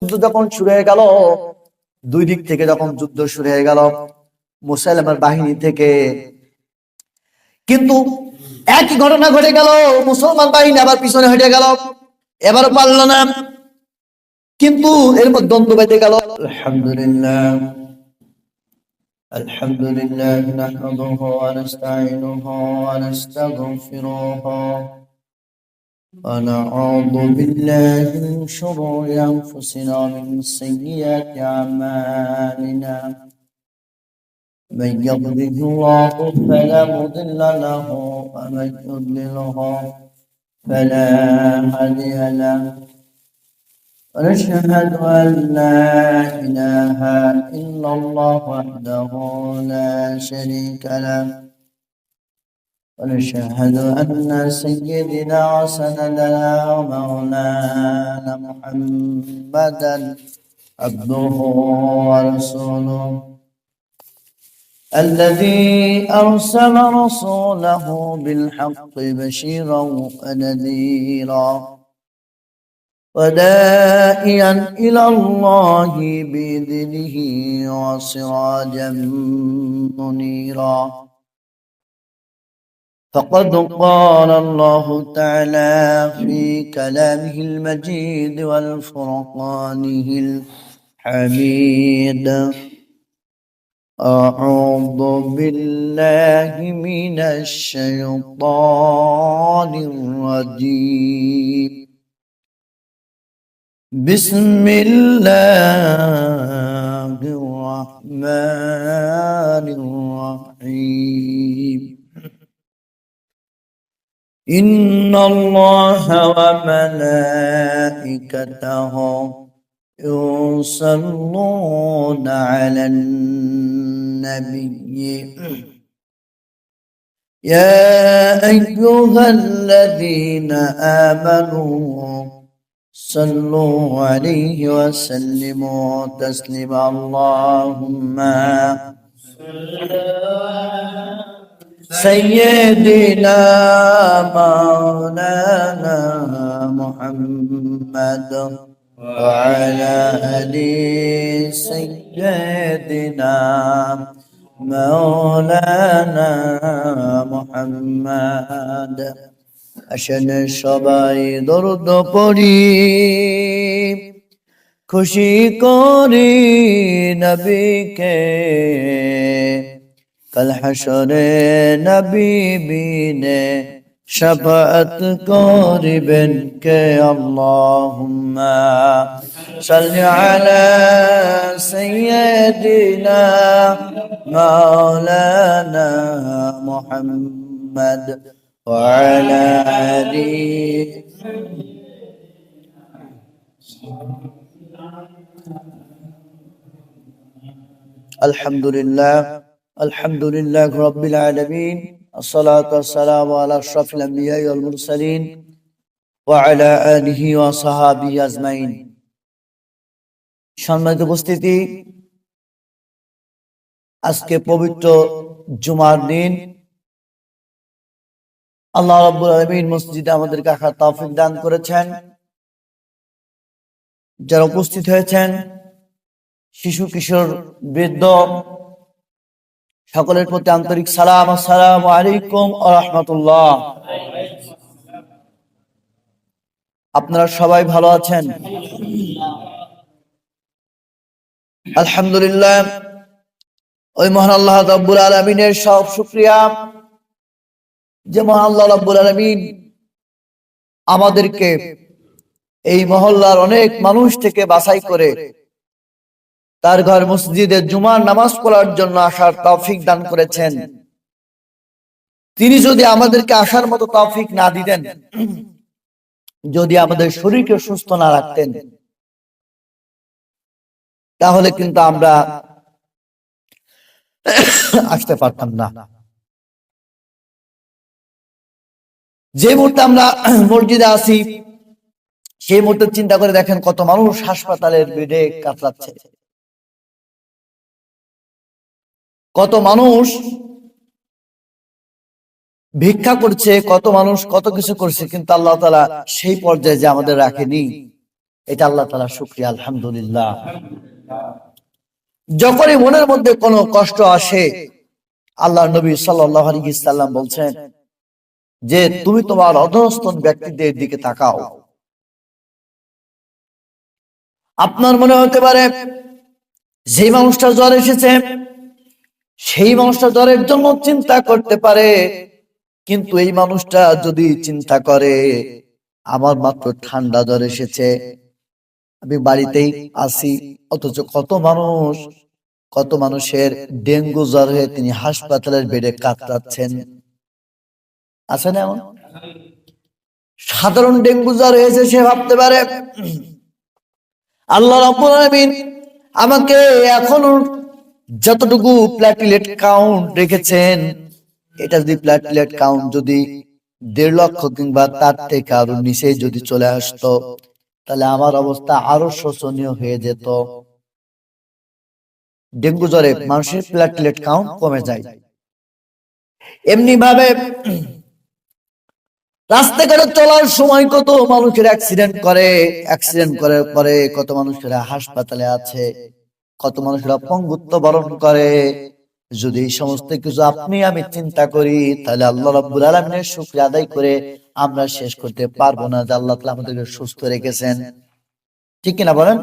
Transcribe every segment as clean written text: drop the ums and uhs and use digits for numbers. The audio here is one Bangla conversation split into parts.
যুদ্ধ যখন শুরু হয়ে গেল, দুই দিক থেকে যখন যুদ্ধ শুরু হয়ে গেল মুসাইলামার বাহিনী থেকে, কিন্তু একই ঘটনা ঘটে গেল। মুসলমান বাহিনী আবার পিছনে হটে গেল, এবারও পারল না। কিন্তু এর মধ্যে দ্বন্দ্ব বেঁধে গেল। আলহামদুলিল্লাহ আলহামদুলিল্লাহ নাহমাদুহু ওয়া নাস্তাঈনুহু ওয়া নাস্তাগফিরুহু ونعوذ بالله من شرور أنفسنا ومن سيئات أعمالنا من يضلل الله فلا مضل له ومن يضلله فلا هادي له ونشهد أن لا إله إلا الله وحده لا شريك له ونشهد أن سيدنا وسندنا ومولانا محمدا عبده ورسوله الذي أرسل رسوله بالحق بشيرا ونذيرا وداعيا إلى الله بإذنه وسراجا منيرا. فقد قال الله تعالى في كلامه المجيد والفرقانه الحميد: أعوذ بالله من الشيطان الرجيم. بسم الله الرحمن الرحيم. إن الله وملائكته يصلون على النبي يا أيها الذين آمنوا صلوا عليه وسلموا تسليما. اللهم سيدنا مولانا محمد وعلى آل سيدنا مولانا محمد. আসেন সবাই দরুদ পড়ি, খুশি করি নবীকে, কাল হাসরে নবী বিনে শাফাআত করিবেন কে? আল্লাহুম্মা সাল্লি আলা সাইয়্যিদিনা মাওলানা মুহাম্মদ ওয়া আলা আলি। আলহামদুলিল্লাহ আলহামদুলিল্লাহ রাব্বিল আলামিন। আসসালাতু ওয়াসসালামু আলা আশরাফিল আমবিয়া ওয়াল মুরসালিন ওয়া আলা আলিহি ওয়া সাহবিহি আজমাইন। সম্মানিত উপস্থিতি, আজকে পবিত্র জুমার দিন। আল্লাহ রাব্বুল আলামিন মসজিদে আমাদেরকে আসার তৌফিক দান করেছেন। যারা উপস্থিত হয়েছেন, শিশু কিশোর বৃদ্ধ, সকলের প্রতি আন্তরিক সালাম। আসসালামু আলাইকুম ওয়া রাহমাতুল্লাহ। আপনারা সবাই ভালো আছেন? আলহামদুলিল্লাহ। ওই মহান আল্লাহ রাব্বুল আলামিনের সব শুকরিয়া যে মহান আল্লাহ রাব্বুল আলামিন আমাদেরকে এই মহল্লার অনেক মানুষ থেকে বাছাই করে তার ঘর মসজিদে জুমার নামাজ পড়ার জন্য আসার তৌফিক দান করেছেন। তিনি যদি আমাদেরকে আসার মতো তৌফিক না দিতেন, যদি আমাদের শরীরকে সুস্থ না রাখতেন, তাহলে কিন্তু আমরা আসতে পারতাম না। যে মুহূর্তে আমরা মসজিদে আসি, সেই মুহূর্তে চিন্তা করে দেখেন কত মানুষ হাসপাতালের বেডে কাতরাচ্ছে, কত মানুষ ভিক্ষা করছে, কত মানুষ কত কিছু করছে, কিন্তু আল্লাহ তাআলা সেই পর্যায়ে যে আমাদের রাখেনি, এটা আল্লাহ তাআলা শুকরিয়া, আলহামদুলিল্লাহ। যখনই মনের মধ্যে কোনো কষ্ট আসে, আল্লাহ নবী সাল্লাল্লাহু আলাইহি সাল্লাম বলছেন যে তুমি তোমার অধস্তন ব্যক্তিদের দিকে তাকাও। আপনার মনে হতে পারে যে মানুষটা জ্বর এসেছে সেই মানুষটা জ্বরের জন্য চিন্তা করতে পারে, কিন্তু এই মানুষটা যদি চিন্তা করে আমার মাত্র ঠান্ডা জ্বর এসেছে, আমি বাড়িতেই আছি, অথচ কত মানুষের ডেঙ্গু জ্বর হয়ে তিনি হাসপাতালের বেডে কাতরাচ্ছেন, আছে না এমন? সাধারণ ডেঙ্গু জ্বর হয়েছে, সে ভাবতে পারে আল্লাহ রাব্বুল আলামিন আমাকে এখনো যতটুকু প্ল্যাটিলেট কাউন্ট রেখেছেন, এটা যদি প্ল্যাটিলেট কাউন্ট যদি 1.5 লক্ষ কিংবা তার থেকে আরো নিচে যদি চলে আসতো, তাহলে আমার অবস্থা আরো শোচনীয় হয়ে যেত। ডেঙ্গু জ্বরে মানুষের প্ল্যাটিলেট কাউন্ট কমে যায়। এমনি ভাবে রাস্তাঘাটে চলার সময় কত মানুষের অ্যাক্সিডেন্ট করার পরে কত মানুষেরা হাসপাতালে আছে, কত মানুষেরা পঙ্গুত্ব বরণ করে। যদি এই সমস্ত কিছু আপনি আমি চিন্তা করি, তাহলে আল্লাহ রাব্বুল আলামিনের শুকরিয়া আদায় করে আমরা শেষ করতে পারবো না যে আল্লাহ তাআলা আমাদেরকে সুস্থ রেখেছেন। ঠিক কিনা বলেন?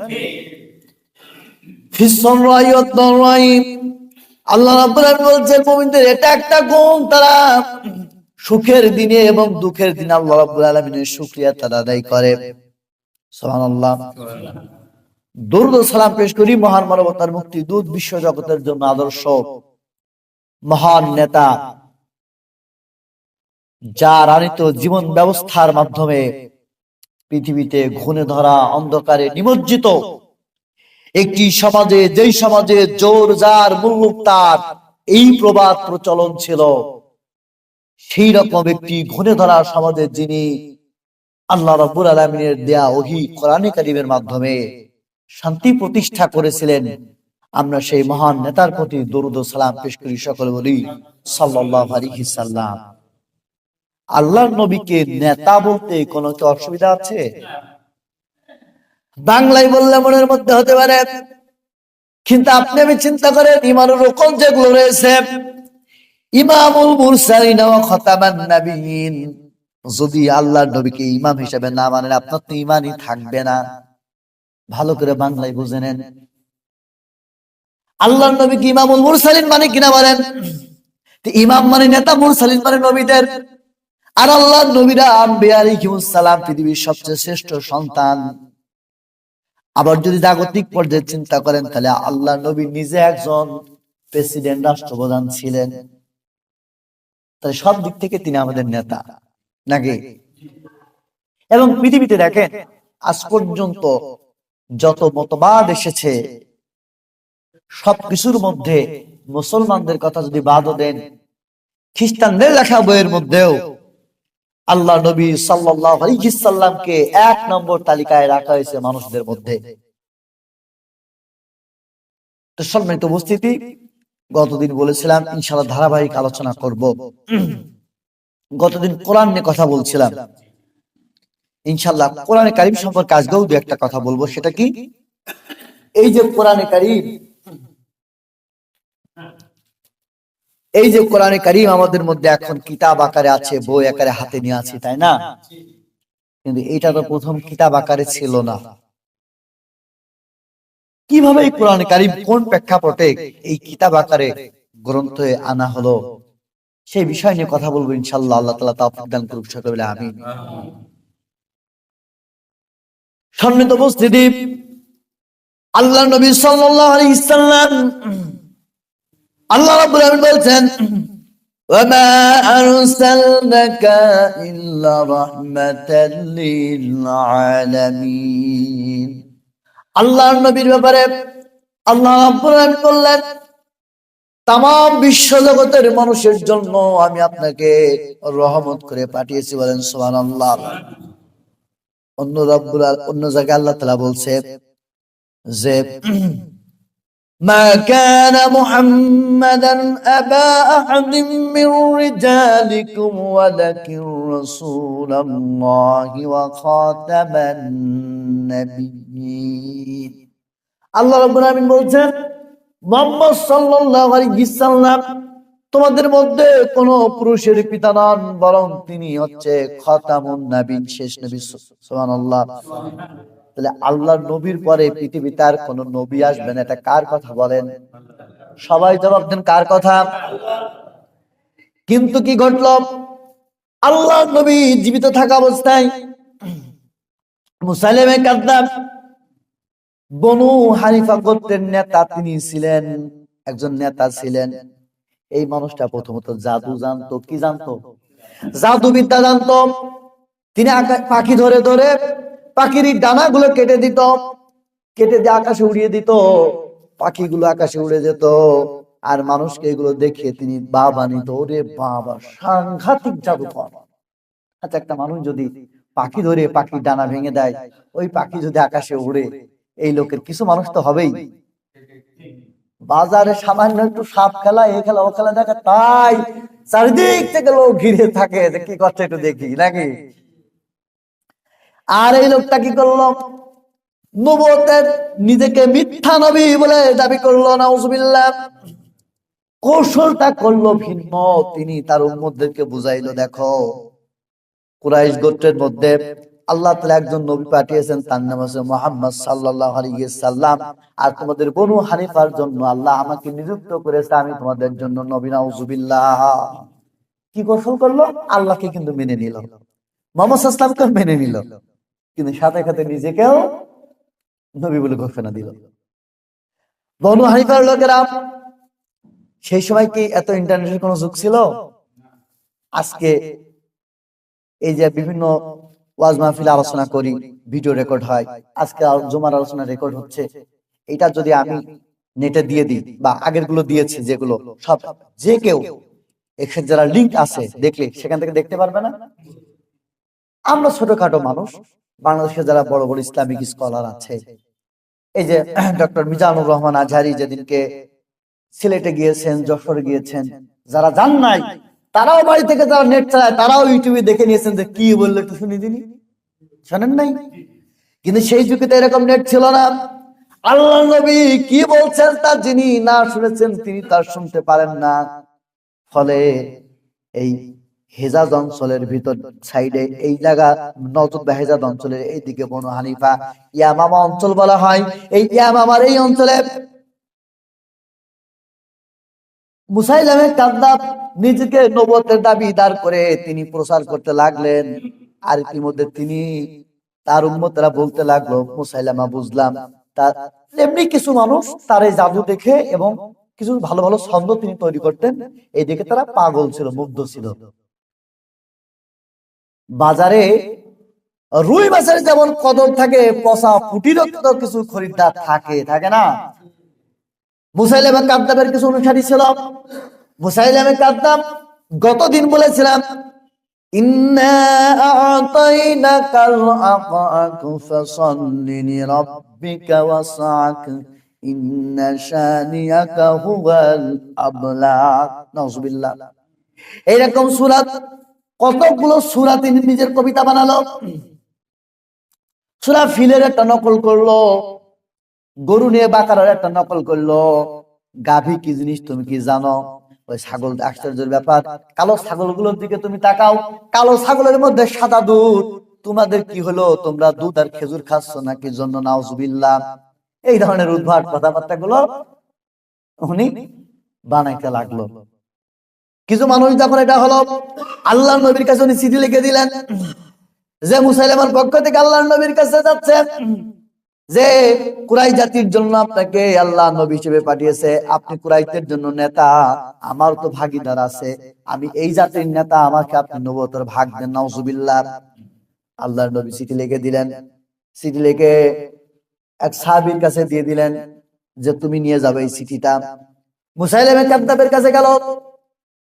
আল্লাহ রাব্বুল আলামিন বলছেন মুমিনদের এটা একটা গুণ, তারা সুখের দিনে এবং দুঃখের দিনে আল্লাহ রাব্বুল আলামিনের শুকরিয়া তারা আদায় করে। সুবহানাল্লাহ। দরুদ ও সালাম পেশ করি মহান মানবতার মুক্তিদূত, বিশ্ব জগতের জন্য আদর্শ মহান নেতা, যার আনিত জীবন ব্যবস্থার মাধ্যমে পৃথিবীতে ঘুণে ধরা অন্ধকারে নিমজ্জিত একটি সমাজে, যেই সমাজে জোর যার মুল্লুক তার এই প্রবাদ প্রচলন ছিল, সেই রকম একটি ঘুণে ধরা সমাজে যিনি আল্লাহ রাব্বুল আলামিনের দেয়া ওহী কোরআনে কারীমের মাধ্যমে শান্তি প্রতিষ্ঠা করেছিলেন, আমরা সেই মহান নেতার প্রতি দরুদ ও সালাম পেশ করি। সকলে বলি সাল্লাল্লাহু আলাইহি সাল্লাম। আল্লাহর নবীকে নেতা বলতে কোনো কি অসুবিধা আছে? বাংলায় বললে মনের মধ্যে হতে পারে, কিন্তু আপনি আমি চিন্তা করেন ইমানুর রকম যেগুলো রয়েছে, ইমামুল মুরসালিন ওয়া খাতামান নাবিয়িন, যদি আল্লাহর নবীকে ইমাম হিসেবে না মানেন আপনার তো ঈমানই থাকবে না। ভালো করে বাংলায় বুঝে নেন, আল্লাহর নবীকে ইমামুল মুরসালিন মানে কিনা বলেন? ইমাম মানে নেতা, মুরসালিন মানে নবীদের। আর আল্লাহর নবীরা আম্বিয়া আলাইহিমুস সালাম পৃথিবীর সবচেয়ে শ্রেষ্ঠ সন্তান। আবার যদি জাগতিক পর্যায়ে চিন্তা করেন, তাহলে আল্লাহর নবী নিজে একজন প্রেসিডেন্ট, রাষ্ট্রপ্রধান ছিলেন। তাই সব দিক থেকে তিনি আমাদের নেতা নাকি? এবং পৃথিবীতে দেখেন আজ পর্যন্ত যত মতবাদ এসেছে, সবকিছুর মধ্যে মুসলমানদের কথা যদি বাদও দেন, খ্রিস্টানদের লেখা বইয়ের মধ্যেও আল্লাহ নবী সাল্লাল্লাহু আলাইহি সাল্লামকে 1 নম্বর তালিকায় রাখা হয়েছে মানুষদের মধ্যে। তো সম্মানিত উপস্থিতি, গতদিন বলেছিলাম ইনশাআল্লাহ ধারাবাহিক আলোচনা করব। গতদিন কোরআন নিয়ে কথা বলছিলাম, ইনশাআল্লাহ কোরআনে কারীম সম্পর্কে আজকেও দু একটা কথা বলবো। সেটা কি? এই যে কোরআনে কারীম আমাদের মধ্যে এখন কিতাব আকারে আছে, বই আকারে হাতে নিয়ে আছি, তাই না? কিন্তু এটা তো প্রথম কিতাব আকারে ছিল না। কিভাবে এই কোরআনে কারীম, কোন প্রেক্ষাপটে এই কিতাব আকারে গ্রন্থে আনা হলো, সেই বিষয় নিয়ে কথা বলবো ইনশাআল্লাহ। আল্লাহ তাআলা তৌফিক দান করুন, সকলে বলে আমিন। সম্মানিত উপস্থিতি, আল্লাহ নবী সাল্লাল্লাহু আলাইহি সাল্লাম, আল্লাহ রাব্বুল আলামিন বলেন ওয়া মা আরসালনাকা ইল্লা রাহমাতাল লিল আলামিন। আল্লাহর নবীর ব্যাপারে আল্লাহ রাব্বুল আলামিন বললেন তামাম বিশ্ব জগতের মানুষের জন্য আমি আপনাকে রহমত করে পাঠিয়েছি। বলেন সুবহানাল্লাহ। অন্য জায়গায় আল্লাহ তাআলা বলছে যে মা কানা মুহাম্মাদান আবা আহাদিন মির রিজালিকুম ওয়ালাকিন রাসূলুল্লাহি ওয়া খাতামান নাবিয়্যিন। আল্লাহ রাব্বুল আলামিন বলছেন, মুহাম্মদ সাল্লাল্লাহু আলাইহি ওয়াসাল্লাম তোমাদের মধ্যে কোন পুরুষের পিতা নন, বরং তিনি হচ্ছে খাতামুন নবীন, শেষ নবী। সুবহানাল্লাহ। তাহলে আল্লাহর নবীর পরে পৃথিবীতে আর কোন নবী আসবে না, এটা কার কথা বলেন? সবাই জবাব দেন, কার কথা? কিন্তু কি ঘটল? আল্লাহর নবী জীবিত থাকা অবস্থায় মুসাইলিমা কাযযাব বনু হানিফা গোত্রের নেতা তিনি ছিলেন, একজন নেতা ছিলেন। এই মানুষটা প্রথমত জাদু জানতো। কি জানতো? জাদুবিদ্যা জানতো। তিনি পাখি ধরে ধরে পাখির ডানাগুলো কেটে দিত, কেটে দিয়ে আকাশে উড়িয়ে দিত, পাখিগুলো আকাশে উড়ে যেত। আর মানুষকে এগুলো দেখে তিনি বাবা নিত। ওরে বাবা, সাংঘাতিক জাদুকর। আচ্ছা, একটা মানুষ যদি পাখি ধরে পাখির ডানা ভেঙে দেয়, ওই পাখি যদি আকাশে উড়ে, এই লোকের কিছু মানুষ তো হবেই। বাজারে সামান্য একটু সাপ খেলা, এ খেলা, ও খেলা দেখা, তাই চারিদিক থেকে লোক ঘিরে থাকে যে কি করছে একটু দেখি নাকি। আর এই লোকটা কি করলো? নবুয়তের নিজেকে মিথ্যা নবী বলে দাবি করলো, নাউজুবিল্লাহ। কৌশলটা করলো ভিন্ন। তিনি তার উম্মতদেরকে বুঝাইলো, দেখো কুরাইশ গোত্রের মধ্যে আল্লাহ তাআলা একজন নবী পাঠিয়েছেন, তার নাম হচ্ছে মুহাম্মদ সাল্লাল্লাহু আলাইহি ওয়াসাল্লাম। আর তোমাদের বনু হানিফার জন্য আল্লাহ আমাকে নিযুক্ত করেছে, আমি তোমাদের জন্য নবী। নাউজুবিল্লাহ। কি কৌশল করলো? আল্লাহকে কিন্তু মেনে নিল, মুহাম্মদ সাল্লাল্লাহু আলাইহি ওয়াসাল্লামকে মেনে নিল, কিন্তু সাথে সাথে নিজেকেও নবী বলে ঘোষণা দিল। বনু হানিফার লোকেরা, সেই সময় কি এত ইন্টারনেটের কোন যুগ ছিল? আজকে এই যে বিভিন্ন ওয়াজ মাহফিলে আলোচনা করি, ভিডিও রেকর্ড হয়, আজকে জুমার আলোচনা রেকর্ড হচ্ছে, এটা যদি আমি নেটে দিয়ে দিই, বা আগের গুলো দিয়েছি যেগুলো, সব যে কেউ এখানে যারা লিংক আছে দেখলে সেখান থেকে দেখতে পারবে না? আমরা ছোটখাটো মানুষ, বাংলাদেশে যারা বড় বড় ইসলামিক স্কলার আছে, এই যে ডক্টর মিজানুর রহমান আজহারি যেদিনকে সিলেটে গিয়েছেন, যশোরে গিয়েছেন, যারা যান নাই তারাও বাড়ি থেকে যারা নেট চালায় তারাও ইউটিউবে দেখে নিয়েছেন যে কি বললো একটু শুনি দিনি, শোনেন নাই? কিন্তু সেই যুগে তো এরকম নেট ছিল না। আল্লাহ নবী কি বলছেন তা যিনি না শুনেছেন তিনি তার শুনতে পারেন না। ফলে এই হেজাজ অঞ্চলের ভিতর সাইডে, এই জায়গা নজদ বা হেজাজ অঞ্চলের এইদিকে বনু হানিফা ইয়ামামা অঞ্চল বলা হয়। এই ইয়ামামার এই অঞ্চলে মুসাইলিমা কাযযাব নিজেকে নবুয়তের দাবিদার করে তিনি প্রচার করতে লাগলেন। আর ইতিমধ্যে তিনি তার উম্মতরা বলতে লাগলো, মুসাইলিমা বুঝলাম তার এমনি কিছু মানুষ তার এই জাদু দেখে এবং কিছু ভালো ভালো ছন্দ তিনি তৈরি করতেন, এই দেখে তারা পাগল ছিল, মুগ্ধ ছিল। বাজারে রুই মাছের যেমন কদর থাকে, পচা পুটিরও কিছু খরিদ্দার থাকে, থাকে না? মুসাইলিমা কাযযাবের কিছু অনুসারী ছিল। মুসাইলিমা কাযযাব গতদিন বলেছিলাম, ইন্না আ'তাইনাকাল আকাক ফাসাল্লি লিরাব্বিকা ওয়াসআক ইন্না শানিয়াকা হুয়াল আবলাগ। নাউজুবিল্লাহ। এইরকম সূরা, কতগুলো সূরা তিনি নিজের কবিতা বানালো। সূরা ফিলের একটা নকল করলো, গরু নিয়ে বাকারার একটা নকল করলো। গাভী কি জিনিস তুমি কি জানো? ওই ছাগল, আশ্চর্যের ব্যাপার। কালো ছাগলগুলোর দিকে তুমি তাকাও, কালো ছাগলের মধ্যে সাদা দুধ। তোমাদের কি হলো? তোমরা দুধ আর খেজুর খাচ্ছ নাকি জন্য? নাউজুবিল্লাহ। এই ধরনের উদ্ভট কথাবার্তা গুলো উনি বানাইতে লাগলো। কিছু মানুষ যখন এটা হলো, আল্লাহ নবীর কাছে উনি চিঠি লিখে দিলেন যে মুসাইলিমার পক্ষ থেকে আল্লাহ নবীর কাছে যাচ্ছে যে কুরাইশ জাতির জন্য আপনাকে আল্লাহ নবী হিসেবে পাঠিয়েছে, আপনি কুরাইশদের জন্য নেতা, আমার তো ভাগিদার আছে, আমি এই জাতির নেতা, আমাকে আপনি নবুয়তের ভাগ দেন। নাউজুবিল্লাহ। আল্লাহর নবী চিঠি লিখে দিলেন। চিঠি লিখে এক সাহাবীর কাছে দিয়ে দিলেন যে তুমি নিয়ে যাবে এই চিঠিটা। মুসাইলিমা কাযযাবের কাছে গেল,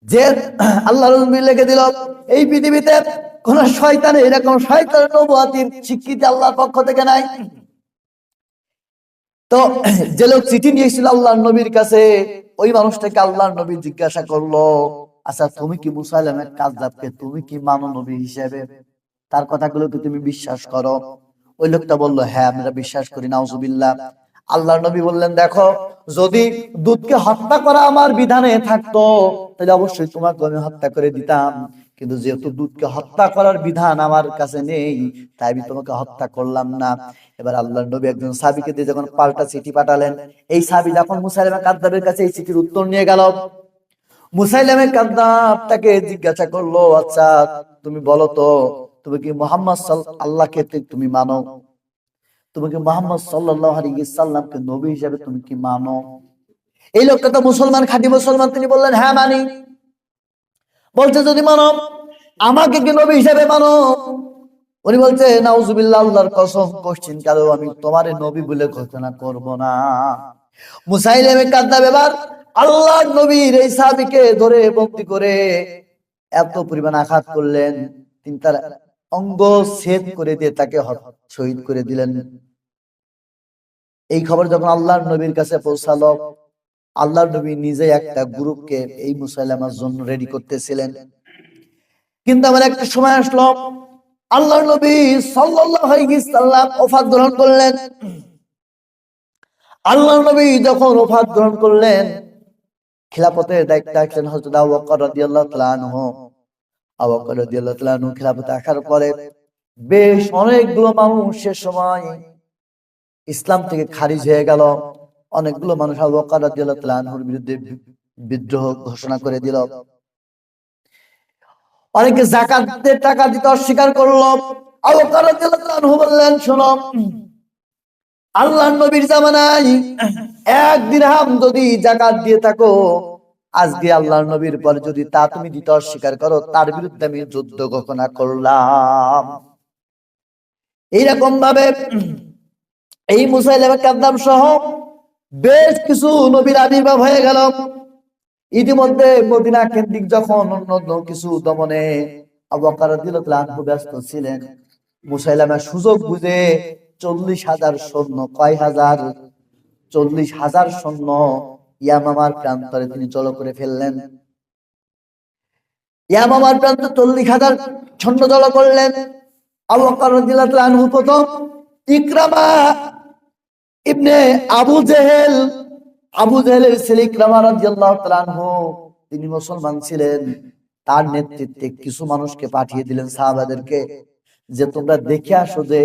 যে আল্লাহর নবী লিখে দিল, এই পৃথিবীতে কোন শয়তানের এরকম শয়তানের নবুয়তের স্বীকৃতি আল্লাহর পক্ষ থেকে নাই। তো যে লোক চিঠি নিয়েছিল আল্লাহর নবীর কাছে, ওই মানুষটাকে আল্লাহর নবী জিজ্ঞাসা করলো, আচ্ছা তুমি কি মুসাইলামের কাযযাবকে তুমি কি মানো নবী হিসেবে? তার কথাগুলো কি তুমি বিশ্বাস করো? ওই লোকটা বললো, হ্যাঁ আমরা বিশ্বাস করি। নাউজুবিল্লাহ। আল্লাহর নবী বললেন, দেখো, যদি দুধকে হত্যা করা আমার বিধানে থাকতো তাহলে অবশ্যই তোমাকে আমি হত্যা করে দিতাম, কিন্তু যেহেতু দুধকে হত্যা করার বিধান আমার কাছে নেই, তাই আমি তোমাকে হত্যা করলাম না। এবার আল্লাহর নবী একজন সাহাবীকে দিয়ে যখন পাল্টা চিঠি পাঠালেন, এই সাহাবী যখন মুসাইলামা কাযযাবের কাছে এই চিঠির উত্তর নিয়ে গেল, মুসাইলামা কাযযাব তাকে জিজ্ঞাসা করলো, আচ্ছা তুমি বলো তো, তুমি কি মুহাম্মদ আল্লাহকে তুমি মানো? তুমি কি মুহাম্মদ সাল্লাল্লাহু আলাইহি সাল্লামকে নবী হিসেবে তুমি কি মানো? এই লোকটা তো মুসলমান, খাঁটি মুসলমান। তিনি বললেন, হ্যাঁ মানি। বলছে, যদি মানো আমাকে কি নবী হিসেবে মানো? উনি বলছে, নাউজুবিল্লাহ, আল্লাহর কসম, কোশ্চিন কালো আমি তোমারে নবী বলে ঘোষণা করব না। মুসাইলামা কাযযাব এবার আল্লাহর নবীর এই সাহাবীকে ধরে বন্দী করে এত পরিমাণ আঘাত করলেন, তিনি তার অঙ্গ ছেদ করে দিয়ে তাকে শহীদ করে দিলেন। এই খবর যখন আল্লাহর নবীর কাছে পৌঁছালো, আল্লাহর নবী নিজে একটা গ্রুপকে এই মুসাইলামার জন্য রেডি করতেছিলেন। কিন্তু আমার একটা সময় আসলো, আল্লাহর নবী সাল্লাল্লাহু আলাইহি সাল্লাম ওফাত গ্রহণ করলেন। আল্লাহর নবী যখন ওফাত গ্রহণ করলেন, খিলাফতের দায়িত্ব আসলেন হযরত আবু বকর রাদিয়াল্লাহু তাআলা আনহু। আবু বকর রাদিয়াল্লাহু তাআলা আনহু খিলাফতে আসার পরে বেশ অনেকগুলো মানুষ সে সময় ইসলাম থেকে খারিজ হয়ে গেল। অনেকগুলো মানুষ আবু বকর রাদিয়াল্লাহু তাআলা আনহুর বিরুদ্ধে বিদ্রোহ ঘোষণা করে দিল। অনেকে যাকাতের টাকা দিতে অস্বীকার করলো। আবু বকর রাদিয়াল্লাহু তাআলা আনহু বললেন, শোনো, আল্লাহর নবীর জামানায় এক দিরহাম যদি যাকাত দিয়ে থাকো, আজকে আল্লাহর নবীর পরে যদি তা তুমি দিতে অস্বীকার করো, তার বিরুদ্ধে আমি যুদ্ধ ঘোষণা করলাম। এইরকম ভাবে এই মুসাইলামা কাযযাব সহ বেশ কিছু নবীর আবির্ভাব হয়ে গেল। ইতিমধ্যে মদিনা কেন্দ্রিক যখন অন্য কিছু দমনে আবু বকর রাদিয়াল্লাহু আনহু ব্যস্ত ছিলেন, মুসাইলামা সুযোগ বুঝে 40,000 সৈন্য, কয় হাজার? 40,000 সৈন্য ইয়ামামার প্রান্তরে তিনি জড়ো করে ফেললেন। ইয়ামামার প্রান্তরে 40,000 সৈন্য জড়ো করলেন। আবু বকর রাদিয়াল্লাহু আনহু প্রথম ইকরামা ইবনে আবু জেহেলের ছেলে ইকরামা রাদিয়াল্লাহু তাআলা আনহু, তিনি মুসলমান ছিলেন। তার নেতৃত্বে কিছু মানুষকে পাঠিয়ে দিলেন, সাহাবাদেরকে, যে তোমরা দেখে আসো যে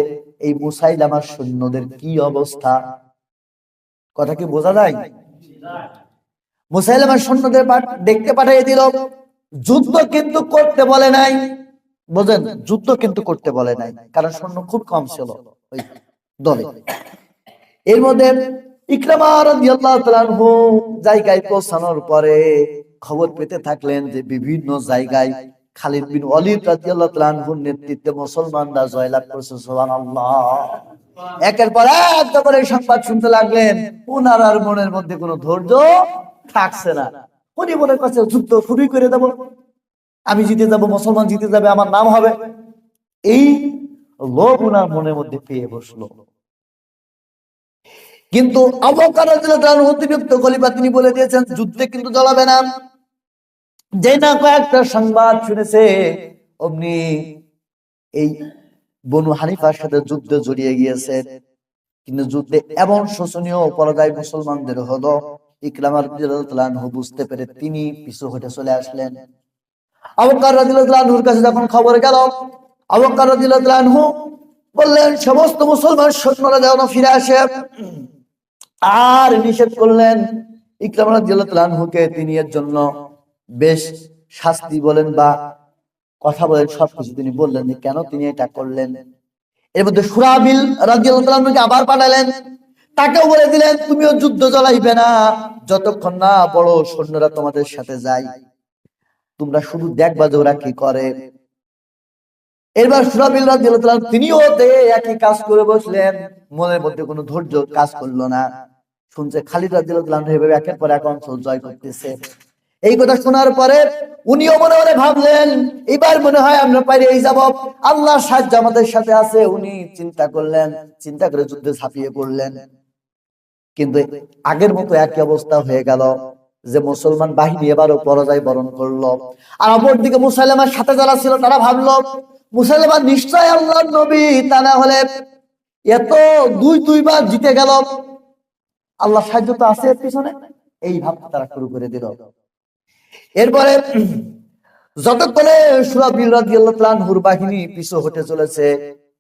এই মুসাইলামার সৈন্যদের কি অবস্থা। কথা কি বোঝা যায়? মুসাইলামার সৈন্যদের দেখতে পাঠিয়ে দিল। যুদ্ধ কিন্তু করতে বলে নাই, বুঝেন, যুদ্ধ কিন্তু করতে বলে নাই, কারণ সৈন্য খুব কম ছিল ওই দলে। এর মধ্যে ইকরামা রাদিয়াল্লাহু তাআলা আনহু জায়গায় পৌঁছানোর পরে খবর পেতে থাকলেন যে বিভিন্ন জায়গায় খালিদ বিন ওয়ালিদ রাদিয়াল্লাহু তাআলা আনহুর নেতৃত্বে মুসলমানরা জয়লাভ করেছে। সুবহানাল্লাহ। একের পর এক করে সংবাদ শুনতে লাগলেন। ওনার আর মনের মধ্যে কোনো ধৈর্য থাকছে না। উনি মনে করছে যুদ্ধ শুরু করে দেব, আমি জিতে যাব, মুসলমান জিতে যাবে, আমার নাম হবে। এই লোভ ওনার মনের মধ্যে পেয়ে বসলো। কিন্তু আবু বকর রাদিয়াল্লাহু তাআলা অতিরিক্ত খলিফা, তিনি বলে দিয়েছেন যুদ্ধে কিন্তু জ্বলাবে না। যে না কয়েকটা সংবাদ শুনেছে অমনি এই বনু হানিফার সাথে যুদ্ধে জড়িয়ে গিয়েছে। কিন্তু যুদ্ধে এমন শোচনীয় পরাজয় মুসলমানদের হলো, ইকরামা রাদিয়াল্লাহু তাআলা আনহু বুঝতে পেরে তিনি পিছু হটে চলে আসলেন। আবু বকর রাদিয়াল্লাহু তাআলা আনহুর কাছে যখন খবর গেল, আবু বকর রাদিয়াল্লাহু তাআলা আনহু বললেন, সমস্ত মুসলমান সৈন্যরা যেন ফিরে আসে। আর নিষেধ করলেন ইকরামা রাদিয়াল্লাহু তাআলা আনহুকে, তিনি এর জন্য বেশ শাস্তি বলেন বা কথা বলেন, সবকিছু তিনি বললেন যে কেন তিনি এটা করলেন। এর মধ্যে সুরাবিল রাদিয়াল্লাহু তাআলা আনহুকে আবার পাঠালেন। তাকেও বলে দিলেন, তুমিও যুদ্ধ জ্বলাইবে না যতক্ষণ না বড় সৈন্যরা তোমাদের সাথে যায়, তোমরা শুধু দেখবা যে ওরা কি করে। এবার সুরাবিল রাদিয়াল্লাহু তাআলা তিনিও একই কাজ করে বসলেন। মনের মধ্যে কোনো ধৈর্য কাজ করলো না। শুনছে খালিদ রাদিয়াল্লাহু তাআলা এভাবে একের পর এক অঞ্চল জয় করতেছে। এই কথা শোনার পরে উনিও মনে মনে ভাবলেন, এবার মনে হয় আমরা পারিয়ে যাব, আল্লাহর সাহায্য আমাদের সাথে আছে। উনি চিন্তা করলেন, চিন্তা করে যুদ্ধে ঝাঁপিয়ে পড়লেন। কিন্তু আগের মতো একই অবস্থা হয়ে গেল যে মুসলমান বাহিনী এবারও পরাজয় বরণ করলো। আর অপরদিকে মুসাইলামার সাথে যারা ছিল তারা ভাবলো মুসাইলামা নিশ্চয় আল্লাহর নবী, তা না হলে এত দুইবার জিতে গেল, আল্লাহ সাহায্য তো আছে এর পিছনে, এই ভাবতে তারা শুরু করে দিল। এরপরে যতক্ষণে সুরাবিল রাদিয়াল্লাহু তাআলা আনহুর বাহিনী পিছু হতে চলেছে,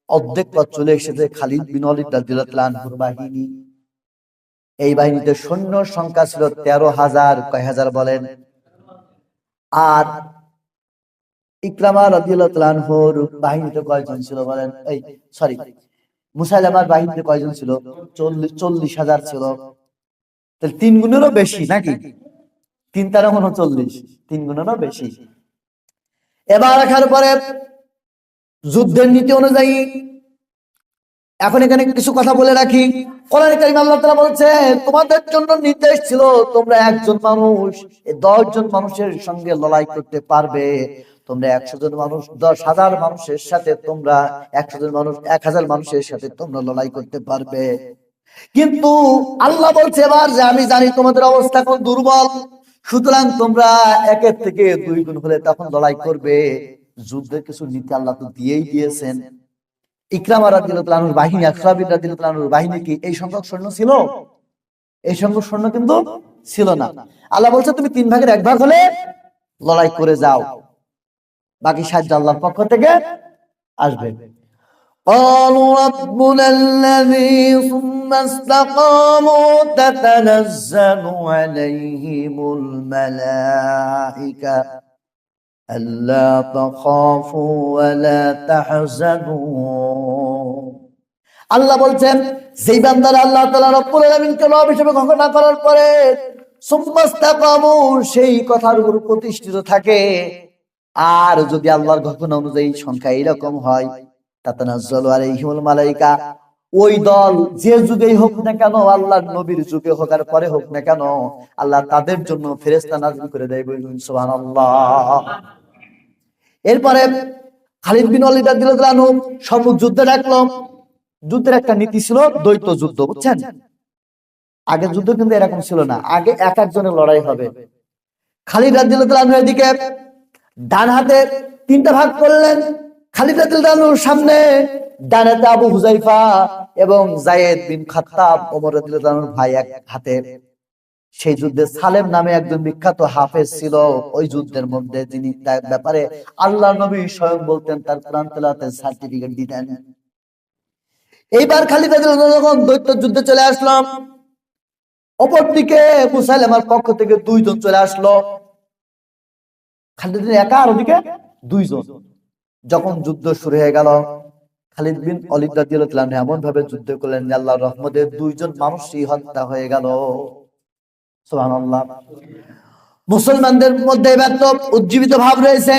অর্ধেক পথ চলে এসেছে খালিদ বিন ওয়ালিদ রাদিয়াল্লাহু তাআলা আনহুর বাহিনী। এই বাহিনীতে সৈন্য সংখ্যা ছিল 13,000। কয় হাজার বলেন? আর ইকরামা রাদিয়াল্লাহু তাআলা আনহুর বাহিনীতে কয়জন ছিল বলেন? এই সরি, মুসাইলামার বাহিনীতে কয়জন ছিল? 40,000 ছিল। তাহলে 3 গুণেরও বেশি নাকি? 3 × 39, 3 গুণেরও বেশি। এবার রাখার পরে যুদ্ধের নীতি অনুযায়ী এখন এখানে কিছু কথা বলে রাখি। কোরআনে কারীমে আল্লাহ তাআলা বলছে তোমাদের জন্য নির্দেশ ছিল তোমরা একজন মানুষ 10 জন মানুষের সঙ্গে লড়াই করতে পারবে। তোমরা 100 জন মানুষ 10,000 মানুষের সাথে, তোমরা 100 জন মানুষ 1,000 মানুষের সাথে তোমরা লড়াই করতে পারবে। কিন্তু আল্লাহ বলছে এবার যে আমি জানি তোমাদের অবস্থা এখন দুর্বল, সুতরাং তোমরা 1-এর থেকে 2 গুণ হলে তখন লড়াই করবে। যুদ্ধের কিছু নীতি আল্লাহ তো দিয়েই দিয়েছেন। ইকরামা রাদিয়াল্লাহু তাআলা আনহুর বাহিনী, আখরাবি রাদিয়াল্লাহু তাআলা আনহুর বাহিনী কি এই সংখ্যক সৈন্য ছিল? এই সংখ্যক সৈন্য কিন্তু ছিল না। আল্লাহ বলছে তুমি 3 ভাগের 1 ভাগ হলে লড়াই করে যাও, বাকি সাহায্য আল্লাহর পক্ষ থেকে আসবে। قالوا ربنا الذي ثم استقاموا تتنزل عليهم الملائكة ألا تخافوا ولا تحزنوا। আল্লাহ বলছেন যেই বান্দারা আল্লাহ তাআলা রব্বুল আলামিনকে রব হিসেবে ঘোষণা করার পরে সুম্মাস্তাকামু, সেই কথার উপর প্রতিষ্ঠিত থাকে, আর যদি আল্লাহর ঘোষণা অনুযায়ী সংখ্যা এরকম হয়, তাতানাজ্জালু আলাইহিমুল মালাইকা, ওই দল যে যুগেই হোক না কেন, আল্লাহর নবীর যুগে হোক আর পরে হোক না কেন, আল্লাহ তাদের জন্য ফেরেশতা নাযিল করে দেয়। বলুন সুবহানাল্লাহ। এরপরে খালিদ বিন ওয়ালিদ রাদিয়াল্লাহু আনহু সম্মুখ যুদ্ধে ডাকলো। যুদ্ধের একটা নীতি ছিল দ্বৈত যুদ্ধ, বুঝছেন? আগের যুদ্ধ কিন্তু এরকম ছিল না, আগে এক একজনের লড়াই হবে। খালিদ রাদিয়াল্লাহু আনহু এদিকে ডান হাতে 3টা ভাগ করলেন। খালিদ রাদিয়াল্লাহু আনহুর সামনে ডান হাতে আবু হুযায়ফা এবং যায়েদ বিন খাত্তাব, ওমর রাদিয়াল্লাহু আনহুর ভাই, এক হাতে। সেই যুদ্ধে সালেম নামে একজন বিখ্যাত হাফেজ ছিল ওই যুদ্ধের মধ্যে, যিনি তার ব্যাপারে আল্লাহর নবী স্বয়ং বলতেন, তার কোরআন তেলাওয়াতের সার্টিফিকেট দিতেন। এইবার খালিদ রাদিয়াল্লাহু আনহু যখন দ্বৈত যুদ্ধে চলে আসলাম, অপরদিকে মুসাইলামার পক্ষ থেকে 2 জন চলে আসলো। খালিদ একা আর ওদিকে 2 জন। যখন যুদ্ধ শুরু হয়ে গেল, খালিদ বিন ওয়ালিদ রাদিয়াল্লাহু তাআলা এমন ভাবে যুদ্ধ করলেন যে আল্লাহর রহমতে 2 জন মানুষই হত্যা হয়ে গেল। সুবহানাল্লাহ। মুসলমানদের মধ্যে এবার তো উজ্জীবিত ভাব রয়েছে,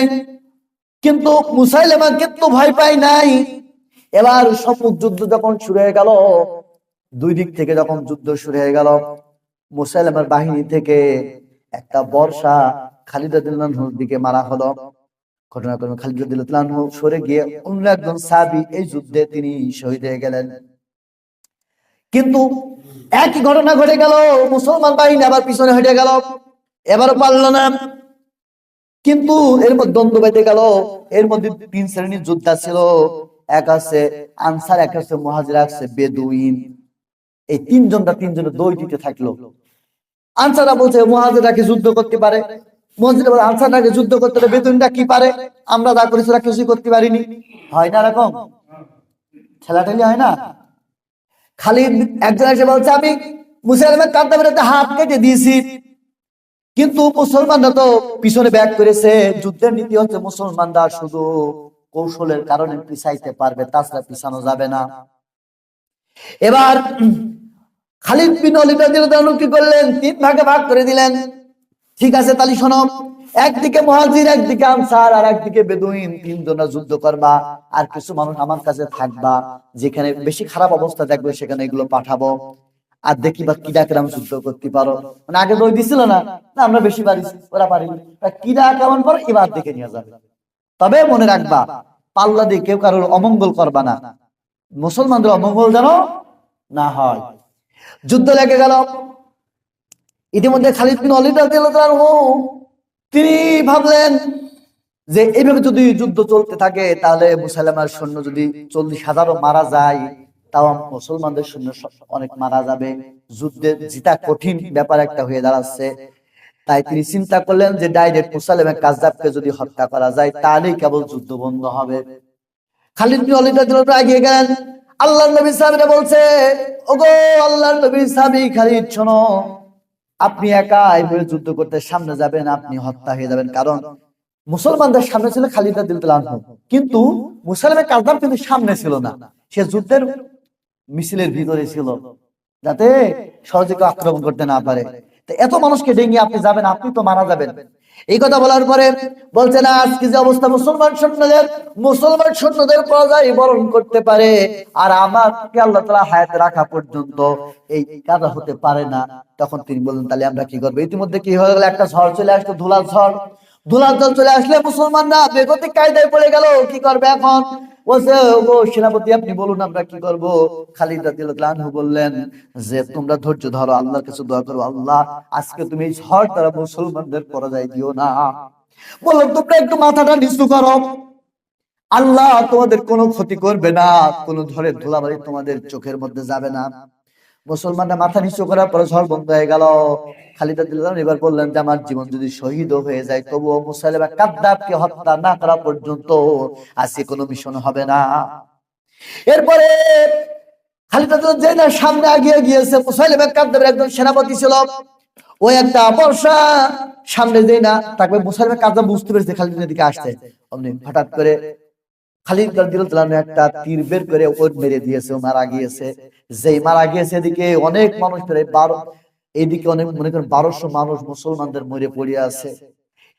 কিন্তু মুসাইলামা কিন্তু ভয় পায় নাই। এবার সম্মুখ যুদ্ধ যখন শুরু হয়ে গেল, 2 দিক থেকে যখন যুদ্ধ শুরু হয়ে গেল, মুসাইলামার বাহিনী থেকে একটা বর্ষা খালিদ রাদিয়াল্লাহু আনহুর দিকে মারা হলো। ঘটনাক্রমে খালিদ রাদিয়াল্লাহু আনহু সরে গিয়ে অন্য একজন সাহাবী এই যুদ্ধে তিনি শহীদ হয়ে গেলেন। কিন্তু একই ঘটনা ঘটে গেল, মুসলমান বাহিনী আবার পিছনে হটে গেল, এবারও পারল না। কিন্তু এর মধ্যে দ্বন্দ্ব বেঁধে গেল। এর মধ্যে 3 শ্রেণীর যোদ্ধা ছিল, এক আছে আনসার, এক আছে মুহাজির, এক আছে বেদুইন। এই 3 জনের দই দিতে থাকলো। আনসাররা বলছে মুহাজিররা কি যুদ্ধ করতে পারে, মুহাজিররা বলে আনসাররা কি যুদ্ধ করতে পারে, বেদুইনরা কি পারে, আমরা যা করেছি ওরা কিছুই করতে পারিনি। হয় না এরকম ঠেলাঠেলি, হয় না? খালিদ একজন এসে বলছে আমি মুসাইলামার কাঁধে বেরোতে হাত কেটে দিয়েছি, কিন্তু মুসলমানরা তো পিছনে ব্যাক করেছে। যুদ্ধের নীতি হচ্ছে মুসলমানরা শুধু কৌশলের কারণে পিছাইতে পারবে, তাছাড়া পিছানো যাবে না। এবার খালিদ বিন ওয়ালিদ রাদিয়াল্লাহু আনহু কি করলেন, 3 ভাগে ভাগ করে দিলেন। ঠিক আছে তাহলে শোনো, একদিকে মুহাজির, একদিকে আনসার, আর একদিকে বেদুইন, 3 জনা যুদ্ধ করবা, আর কিছু মানুষ আমার কাছে থাকবা, যেখানে বেশি খারাপ অবস্থা দেখবে সেখানে এগুলো পাঠাবো, আর দেখিবা কিরা কেমন যুদ্ধ করতে পারো। মানে আগে দই দিছিল না, আমরা বেশি পারিছি, ওরা পারিনি, কিরা কেমন পারো এবার দেখে নিয়ে যাবে। তবে মনে রাখবা, পাল্লা দিয়ে কেউ কারোর অমঙ্গল করবা না, মুসলমানদের অমঙ্গল যেন না হয়। যুদ্ধ লেগে গেল। ইতিমধ্যে খালিদ বিন ওয়ালিদ রাদিয়াল্লাহু আনহু তিনি ভাবলেন যে এইভাবে যদি যুদ্ধ চলতে থাকে তাহলে মুসাইলামার সৈন্য যদি 40,000ও মারা যায়, তাও মুসলমানদের সৈন্য অনেক মারা যাবে, যুদ্ধে জিতা কঠিন ব্যাপার একটা হয়ে দাঁড়াচ্ছে। তাই তিনি চিন্তা করলেন যে ডাইরেক্ট মুসাইলামা কাযযাবকে যদি হত্যা করা যায় তাহলেই কেবল যুদ্ধ বন্ধ হবে। খালিদ বিন ওয়ালিদ রাদিয়াল্লাহু আনহু এগিয়ে গেলেন। আল্লাহর নবী সাহাবীরা বলছে, ওগো আল্লাহর নবীর সাহাবী খালিদ, শোনো, আপনি একা এইভাবে যুদ্ধ করতে সামনে যাবেন, আপনি হত্যা হয়ে যাবেন। কারণ মুসলমানদের সামনে ছিল খালিদ রাদিয়াল্লাহু আনহু, কিন্তু মুসাইলামা কাযযাব কিন্তু সামনে ছিল না, সে যুদ্ধের মিছিলের ভিতরে ছিল, যাতে সহজে কেউ আক্রমণ করতে না পারে। তো এত মানুষকে ডেঙ্গিয়ে আপনি যাবেন, আপনি তো মারা যাবেন। এই কথা বলার পরে বলছে না, আজকে যে অবস্থা মুসলমান সৈন্যদের পরাজয় বরণ করতে পারে, আর আমাকে আল্লাহ তাআলা হায়াতে রাখা পর্যন্ত এই কাজা হতে পারে না। তখন তিনি বললেন, তাহলে আমরা কি করবো? ইতিমধ্যে কি হয়ে গেল, একটা ঝড় চলে আসলো, ধুলার ঝড়। ধুলার ঝড় চলে আসলে মুসলমানরা বেগতিক কায়দায় পড়ে গেল, কি করবে এখন? বলছে, ও সেনাপতি, আপনি বলুন আমরা কি করব? খালিদ রাদিয়াল্লাহু আনহু বললেন যে, তোমরা ধৈর্য ধরো, আল্লাহর কাছে দোয়া করো, আল্লাহ আজকে তুমি এই ঝড় দ্বারা মুসলমানদের পরাজয় দিও না। বললাম, তোমরা একটু মাথাটা নিচু করো, আল্লাহ তোমাদের কোনো ক্ষতি করবে না, কোনো ধরে ধুলাবালি তোমাদের চোখের মধ্যে যাবে না। মুসলমানরা মাথা নিচু করার পরে ঝড় বন্ধ হয়ে গেল। খালিদ রাদিয়াল্লাহু আনহু এবার বললেন যে, আমার জীবন যদি শহীদ হয়ে যায় তবুও মুসাইলামা কাযযাবকে হত্যা না করা পর্যন্ত আজকে কোনো মিশন হবে না। এরপরে খালিদ রাদিয়াল্লাহু আনহু যেই না সামনে এগিয়ে গিয়েছে, মুসাইলামা কাযযাবের একজন সেনাপতি ছিল, ওই একটা বর্ষা সামনে যেই না তাকে মুসাইলামা কাযযাব বুঝতে পেরেছে খালিদের দিকে আসছে, অমনি হঠাৎ করে খালিদ রাদিয়াল্লাহু আনহু একটা তীর বের করে ওর মেরে দিয়েছে, ও মারা গিয়েছে। যেই মারা গিয়েছে এদিকে অনেক মানুষ, প্রায় 12, এইদিকে অনেক, মনে করেন 1200 মানুষ মুসলমানদের মরে পড়ে আছে।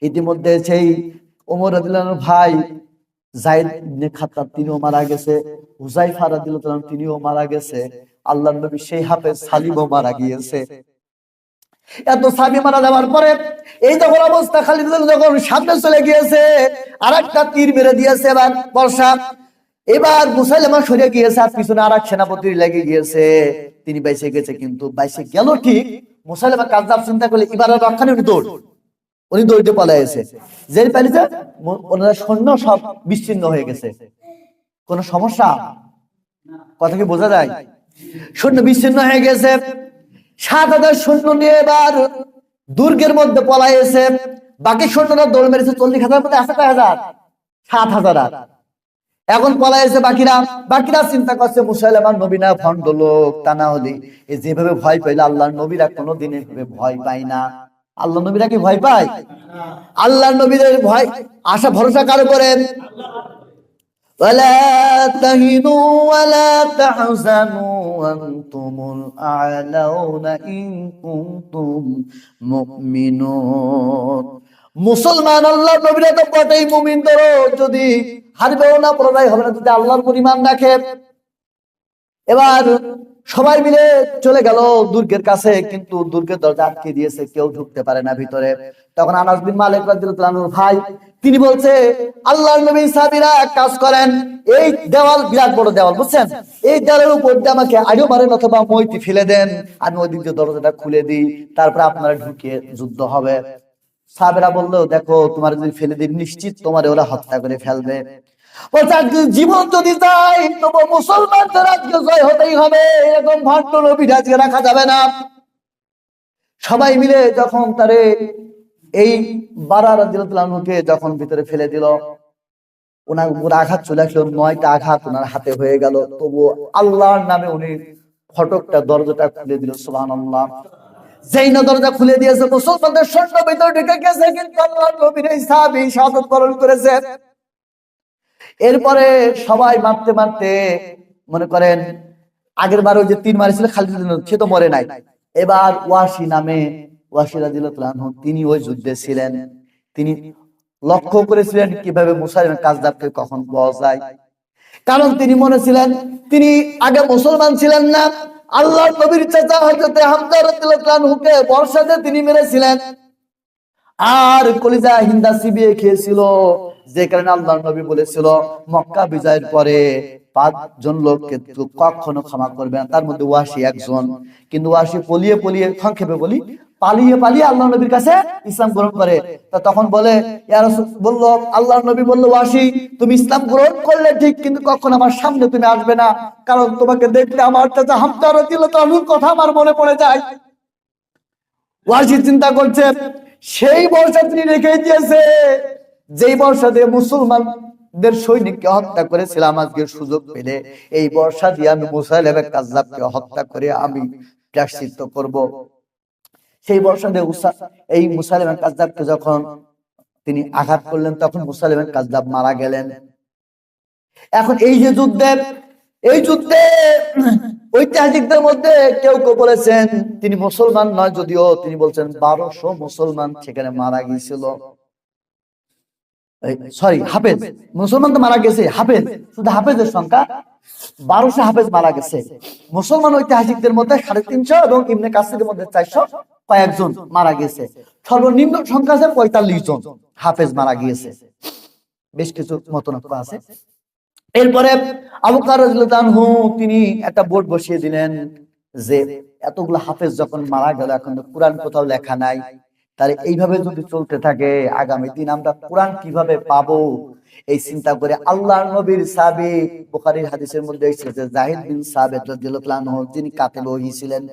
ইতিমধ্যে সেই ওমর রাদিয়াল্লাহু আনহু ভাই যায়েদ ইবনে খাত্তাব তিনিও মারা গেছে, হুযায়ফা রাদিয়াল্লাহু আনহু তিনিও মারা গেছে, আল্লাহর নবী সেই হাফেজ সালিমও মারা গিয়েছে। এত সাহাবী মারা যাওয়ার পরে এই যখন অবস্থা, খালিদ যখন সামনে চলে গিয়েছে, আরেকটা তীর মেরে দিয়েছে এবার বর্ষা। এবার মুসাইলামা সরে গিয়েছে, আর পিছনে আরেক সেনাপতি লেগে গিয়েছে, তিনি বাইসে গেছে। কিন্তু বাইসে গেল ঠিক, মুসাইলামা কাযযাব চিন্তা করলে এবার রক্ষা নেই, উনি দৌড়ে পালাইছে। যে পালিয়েছে ওনারা সৈন্য সব বিচ্ছিন্ন হয়ে গেছে। কোন সমস্যা? কথা কি বোঝা যায়? সৈন্য বিচ্ছিন্ন হয়ে গেছে। 7,000 সৈন্য নিয়ে এবার দুর্গের মধ্যে পলাইছে। বাকি সৈন্যরা দৌড় মেরেছে। 40,000 মধ্যে আছে কয় হাজার? 7,000। এখন পলাইছে বাকিরা চিন্তা করছে মুসাইলামা নবী না ভণ্ড লোক, তা না হলে যেভাবে ভয় পাইলে আল্লাহর নবীরা কোনোদিন ভয় পায় না। আল্লাহ নবীরা কি ভয় পায়? আল্লাহর নবীদের ভয় আশা ভরসা কার করেন? ولا تهنوا ولا تحزنوا وأنتم الأعلون إن كنتم مؤمنون। মুসলমান আল্লাহর নবীরা তো বটেই, মুমিন ধরো, যদি হারবেও না, পরাজয় হবে না যদি আল্লাহর পরিমাণ রাখে। এবার সবাই মিলে চলে গেল দুর্গের কাছে, কিন্তু দুর্গের দরজা আটকে দিয়েছে, কেউ ঢুকতে পারে না ভিতরে। তখন আনাস বিন মালিক রাদিয়াল্লাহু আনহু ভাই, তিনি বলছে, আল্লাহর নবী সাহাবীরা এক কাজ করেন, এই দেওয়াল, বিরাট বড় দেওয়াল, বুঝছেন, এই দেওয়ালের উপর দিয়ে আমাকে আড়িও মারেন অথবা মইতি ফেলে দেন, আমি ওই দিক দিয়ে দরজাটা খুলে দিই, তারপর আপনারা ঢুকে যুদ্ধ হবে। সাহাবীরা বললো, দেখো, তোমার যদি ফেলে দিই নিশ্চিত তোমার ওরা হত্যা করে ফেলবে। জীবন যদি চাই তবু মুসলমানদের আজকে জয় হতেই হবে, এরকম ভণ্ড নবী আজকে রাখা যাবে না। সবাই মিলে যখন তারে এই বারা রাদিয়াল্লাহু আনহুকে যখন ভিতরে ফেলে দিল, ওনার উপর আঘাত চলে আসলো, 9টা আঘাত ওনার হাতে হয়ে গেল, তবু আল্লাহর নামে উনি ফটকটা, দরজাটা খুলে দিল। সুবহানাল্লাহ। যেই না দরজা খুলে দিয়েছে, মুসলমানদের সৈন্য ভিতরে ঢুকে গেছে, কিন্তু আল্লাহর নবীর এই সাহাবী শাহাদাত বরণ করেছে। এরপরে সবাই মারতে মারতে, মনে করেন আগের বার ওই যে 3 মারিছিল খালিদ, সে তো মরে নাই। এবার ওয়াসি নামে, ওয়াসি রাদিয়াল্লাহু আনহু তিনি ওই যুদ্ধে ছিলেন। তিনি লক্ষ্য করেছিলেন কিভাবে মুসাইলামা কাযযাবকে কখন পাওয়া যায়, কারণ তিনি মনে ছিলেন তিনি আগে মুসলমান ছিলেন না। আল্লাহর নবীর চাচা হযরত হামজা রাদিয়াল্লাহু আনহুকে বর্ষাতে তিনি মেরেছিলেন, আর কলিজা হিন্দা সিবিয়ে খেয়েছিল। যে কারণে আল্লাহর নবী বলেছিল মক্কা বিজয়ের পরে 5 জন লোককে কখনো ক্ষমা করবে না, তার মধ্যে ওয়াসি একজন। কিন্তু ওয়াসি পলিয়ে সংক্ষেপে বলি, পালিয়ে আল্লাহর নবীর কাছে ইসলাম গ্রহণ করে। তা তখন বলে, ইয়া রাসূল, বললো আল্লাহর নবী বললো, ওয়াসি তুমি ইসলাম গ্রহণ করলে ঠিক, কিন্তু কখনো আমার সামনে তুমি আসবে না, কারণ তোমাকে দেখলে আমার চাচা হামজা রাদিয়াল্লাহু তাআলার কথা আমার মনে পড়ে যায়। ওয়াসি চিন্তা করছে, সেই বর্ষা তিনি রেখে দিয়েছে, যেই বর্ষা দিয়ে মুসলমানদের সৈনিককে হত্যা করেছিলাম, আজকে সুযোগ পেলে এই বর্ষা দিয়ে আমি মুসাইলামা কাযযাবকে হত্যা করে আমি প্রায়শ্চিত্ত করব। সেই বর্ষা দিয়ে এই মুসাইলামা কাযযাবকে যখন তিনি আঘাত করলেন, তখন মুসাইলামা কাযযাব মারা গেলেন। এখন এই যে এই যুদ্ধে ঐতিহাসিকদের মধ্যে কেউ কেউ বলেছেন তিনি মুসলমান নয়, যদিও তিনি বলছেন 1200 মুসলমান সেখানে মারা গিয়েছিল। সরি, হাফেজ, মুসলমান তো মারা গেছে, হাফেজ, শুধু হাফেজের সংখ্যা 1200 হাফেজ মারা গেছে। মুসলমান ঐতিহাসিকদের মধ্যে 350 এবং ইবনে কাসিরের মধ্যে 400 কয়েকজন মারা গেছে। সর্বনিম্ন সংখ্যা আছে 45 জন হাফেজ মারা গিয়েছে। বেশ কিছু মতনৈক্য আছে। এরপরে আবু বকর রাদিয়াল্লাহু আনহু তিনি একটা বোর্ড বসিয়ে দিলেন যে এতগুলো হাফেজ যখন মারা গেল, এখন তো কোরআন কোথাও লেখা নাই, তাহলে এইভাবে যদি চলতে থাকে আগামী দিন আমরা কোরআন কিভাবে পাবো? এই চিন্তা করে আল্লাহর নবীর সাহাবী, বুখারীর হাদিসের মধ্যে এসেছে জাহিদ বিন সাবিত রাদিয়াল্লাহু আনহু যিনি কাতিবে ওহী ছিলেন,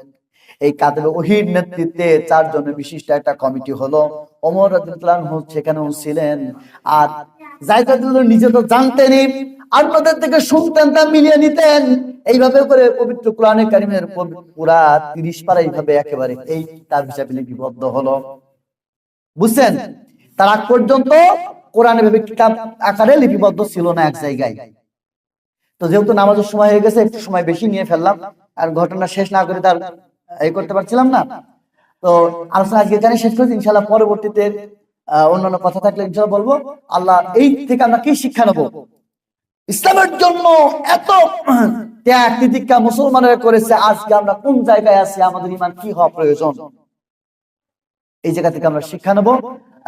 এই কাতিবে ওহীর নেতৃত্বে 4 জনের বিশিষ্ট একটা কমিটি হলো। ওমর রাদিয়াল্লাহু আনহু সেখানেও ছিলেন। আর জাহিদ রাদিয়াল্লাহু নিজে তো জানতেনই, আপনাদের থেকে শুনতেন, তা মিলিয়ে নিতেন। এইভাবে করে পবিত্র কোরআনে কারিমের পুরা 30 পারা এইভাবে একেবারে এই তার হিসাবে লিপিবদ্ধ হলো। বুঝছেন, তার আগ পর্যন্ত কোরআন এভাবে কিতাব আকারে লিপিবদ্ধ ছিল না এক জায়গায়। তো যেহেতু নামাজের সময় হয়ে গেছে, একটু সময় বেশি নিয়ে ফেললাম, আর ঘটনা শেষ না করে তার এই করতে পারছিলাম না। তো আলোচনা আজকে এখানে শেষ করছি, ইনশাআল্লাহ পরবর্তীতে অন্যান্য কথা থাকলে ইনশাআল্লাহ বলবো। আল্লাহ এই থেকে আমরা কি শিক্ষা নেবো? ইসলামের জন্য এত ত্যাগ তিতিক্ষা মুসলমানেরা করেছে, আজকে আমরা কোন জায়গায় আছি, আমাদের ঈমান কি হওয়া প্রয়োজন, এই জায়গা থেকে আমরা শিক্ষা নেব।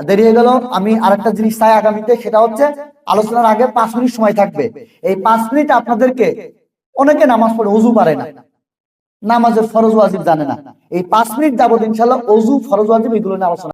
দেরি হয়ে গেল, আমি আরেকটা জিনিস চাই আগামীতে, সেটা হচ্ছে আলোচনার আগে 5 মিনিট সময় থাকবে। এই 5 মিনিট আপনাদেরকে, অনেকে নামাজ পড়ে ওযু পারে না, নামাজের ফরজ ওয়াজিব জানে না, এই 5 মিনিট যাবত ইনশাআল্লাহ ওযু ফরজ ওয়াজিব এগুলো নিয়ে আলোচনা